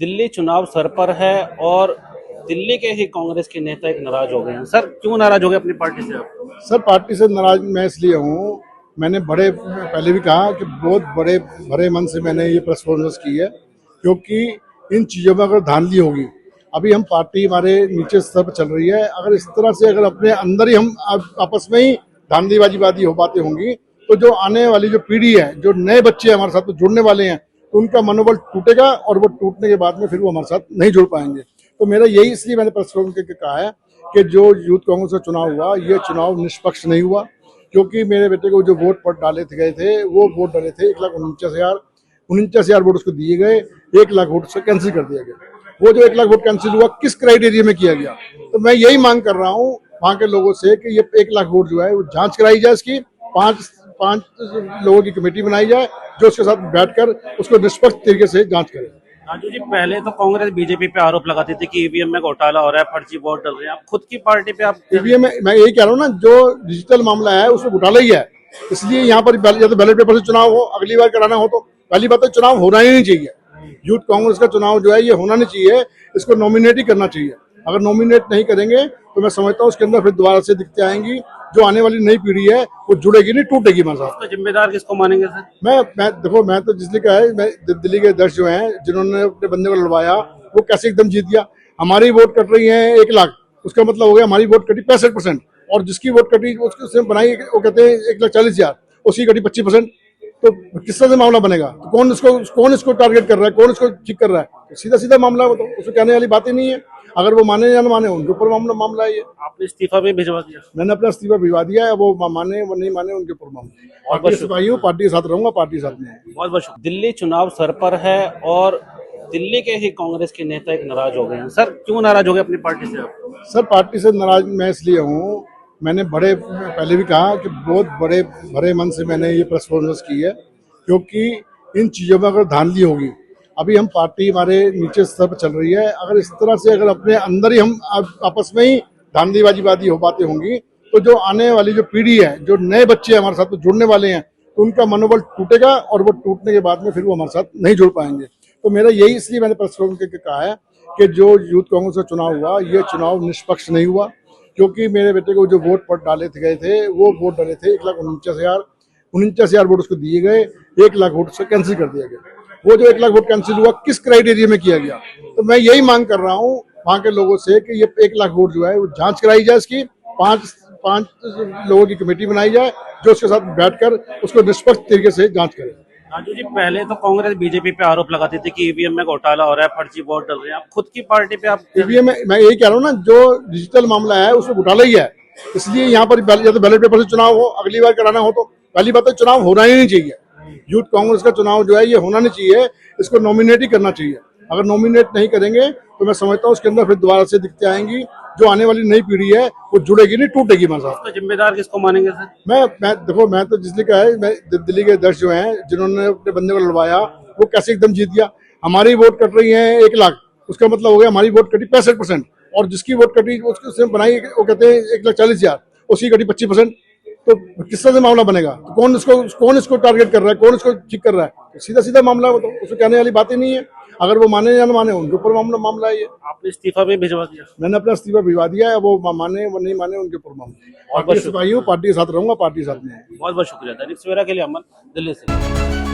दिल्ली चुनाव सर पर है और दिल्ली के ही कांग्रेस के नेता एक नाराज हो गए हैं। सर क्यों नाराज हो गए अपनी पार्टी से आप? सर पार्टी से नाराज मैं इसलिए हूँ, मैंने बड़े पहले भी कहा कि बहुत बड़े भरे मन से मैंने ये प्रेस कॉन्फ्रेंस की है, क्योंकि इन चीज़ों में अगर धांधली होगी, अभी हम पार्टी हमारे नीचे स्तर पर चल रही है, अगर इस तरह से अगर अपने अंदर ही हम आपस में ही धांधलीबाजी हो बातें होंगी, तो जो आने वाली जो पीढ़ी है, जो नए बच्चे हमारे साथ जुड़ने वाले हैं, तो उनका मनोबल टूटेगा और वो टूटने के बाद में फिर वो हमारे साथ नहीं जुड़ पाएंगे। तो मेरा यही इसलिए मैंने प्रेस कॉन्फ्रेंस करके कहा है कि जो यूथ कांग्रेस का चुनाव हुआ, ये चुनाव निष्पक्ष नहीं हुआ, क्योंकि मेरे बेटे को जो वोट पर डाले गए थे, वो वोट डाले थे 1,49,000 वोट उसको दिए गए, 1,00,000 वोट उसको कैंसिल कर दिया गया। वो जो 1,00,000 वोट कैंसिल हुआ, किस क्राइटेरिया में किया गया? तो मैं यही मांग कर रहा हूँ वहाँ के लोगों से कि ये 1,00,000 वोट जो है वो जांच कराई जाए, इसकी पांच लोगों की कमेटी बनाई जाए, जो उसके साथ बैठकर उसको निष्पक्ष तरीके से जांच करे। राजू जी, पहले तो कांग्रेस बीजेपी पे आरोप लगाती थी कि ईवीएम में घोटाला हो रहा है, फर्जी वोट डल रहे हैं। आप खुद की पार्टी पे आप ईवीएम में मैं यही कह रहा हूँ ना, जो डिजिटल मामला है उसमें घोटाला ही है, इसलिए यहाँ पर या तो बैलेट पेपर से चुनाव हो, अगली बार कराना हो तो पहली बात तो चुनाव होना ही नहीं चाहिए। यूथ कांग्रेस का चुनाव जो है ये होना नहीं चाहिए, इसको नॉमिनेट ही करना चाहिए। अगर नॉमिनेट नहीं करेंगे तो मैं समझता हूँ उसके अंदर फिर दोबारा से दिक्कतें आएंगी, जो आने वाली नई पीढ़ी है वो जुड़ेगी नहीं, टूटेगी हमारे साथ। तो जिम्मेदार किसको मानेंगे सर? मैं तो जिसने कहा है, मैं दिल्ली के अध्यक्ष जो हैं, जिन्होंने अपने बंदे को लड़वाया, वो कैसे एकदम जीत गया? हमारी वोट कट रही है 1,00,000, उसका मतलब हो गया हमारी वोट कटी 65%, और जिसकी वोट कटी उसने बनाई वो कहते हैं 1,40,000, उसकी कटी 25%। तो किस तरह से मामला बनेगा? तो कौन इसको टारगेट कर रहा है, कौन इसको ठीक कर रहा है? तो सीधा सीधा मामला है वो, तो उसको कहने वाली बात ही नहीं है। अगर वो माने या न माने, उनके ऊपर मामला है ये। आपने इस्तीफा भी भिजवा दिया? मैंने अपना इस्तीफा भिजवा दिया है, वो माने वो नहीं माने उनके ऊपर मामला है। पार्टी के सिपाही हूँ, पार्टी के साथ रहूंगा, पार्टी के साथ में। बहुत बहुत शुक्रिया। दिल्ली चुनाव सर पर है और दिल्ली के ही कांग्रेस के नेता एक नाराज हो गए हैं। सर क्यों नाराज हो गए अपनी पार्टी से आप? सर पार्टी से नाराज मैं इसलिए हूँ, मैंने बड़े पहले भी कहा कि बहुत बड़े भरे मन से मैंने ये प्रेस कॉन्फ्रेंस की है, क्योंकि इन चीज़ों में अगर धांधली होगी, अभी हम पार्टी हमारे नीचे स्तर पर चल रही है, अगर इस तरह से अगर अपने अंदर ही हम आपस में ही धांधलीबाजी हो बातें होंगी, तो जो आने वाली जो पीढ़ी है, जो नए बच्चे हमारे साथ जुड़ने वाले हैं, तो उनका मनोबल टूटेगा और वो टूटने के बाद में फिर वो हमारे साथ नहीं जुड़ पाएंगे। तो मेरा यही इसलिए मैंने प्रेस कॉन्फ्रेंस करके कहा है कि जो यूथ कांग्रेस का चुनाव हुआ, ये चुनाव निष्पक्ष नहीं हुआ, क्योंकि मेरे बेटे को जो वोट पर डाले गए थे, वो वोट डाले थे 1,49,000 वोट उसको दिए गए, 1,00,000 वोट उसको कैंसिल कर दिया गया। वो जो 1,00,000 वोट कैंसिल हुआ, किस क्राइटेरिया में किया गया? तो मैं यही मांग कर रहा हूँ वहाँ के लोगों से कि ये 1,00,000 वोट जो है वो जांच कराई जाए, इसकी पांच लोगों की कमेटी बनाई जाए, जो उसके साथ बैठकर उसको निष्पक्ष तरीके से जांच करे। राजू जी, पहले तो कांग्रेस बीजेपी पे आरोप लगाती थी कि ईवीएम में घोटाला हो रहा है, फर्जी वोट डल रहे हैं। आप खुद की पार्टी पे आप ईवीएम में मैं यही कह रहा हूँ ना, जो डिजिटल मामला है उसमें घोटाला ही है, इसलिए यहाँ पर या तो बैलेट पेपर से चुनाव हो, अगली बार कराना हो तो पहली बात तो चुनाव होना ही नहीं चाहिए। यूथ कांग्रेस का चुनाव जो है ये होना नहीं चाहिए, इसको नॉमिनेट ही करना चाहिए। अगर नॉमिनेट नहीं करेंगे तो मैं समझता हूँ उसके अंदर फिर दोबारा से दिक्कतें आएंगी, जो आने वाली नई पीढ़ी है वो जुड़ेगी नहीं, टूटेगी हमारे साथ। तो जिम्मेदार किसको मानेंगे सर? मैं तो जिसने कहा है, मैं दिल्ली के अध्यक्ष जो हैं, जिन्होंने अपने बंदे को लड़वाया, वो कैसे एकदम जीत गया? हमारी वोट कट रही है 1,00,000, उसका मतलब हो गया हमारी वोट कटी 65%, और जिसकी वोट कटी उसने बनाई वो कहते हैं 1,40,000, उसकी कटी 25%। तो किस तरह से मामला बनेगा? तो कौन इसको टारगेट कर रहा है, कौन इसको ठीक कर रहा है? तो सीधा सीधा मामला है वो, तो उसको कहने वाली बात ही नहीं है। अगर वो माने या न माने, उनके ऊपर मामला है ये। आपने इस्तीफा भी भिजवा दिया? मैंने अपना इस्तीफा भिजवा दिया है, वो माने वो नहीं माने उनके ऊपर मामला है। पार्टी के सिपाही हूँ, पार्टी के साथ रहूंगा, पार्टी के साथ में। बहुत बहुत शुक्रिया। दैनिक सवेरा के लिए अमन, दिल्ली से।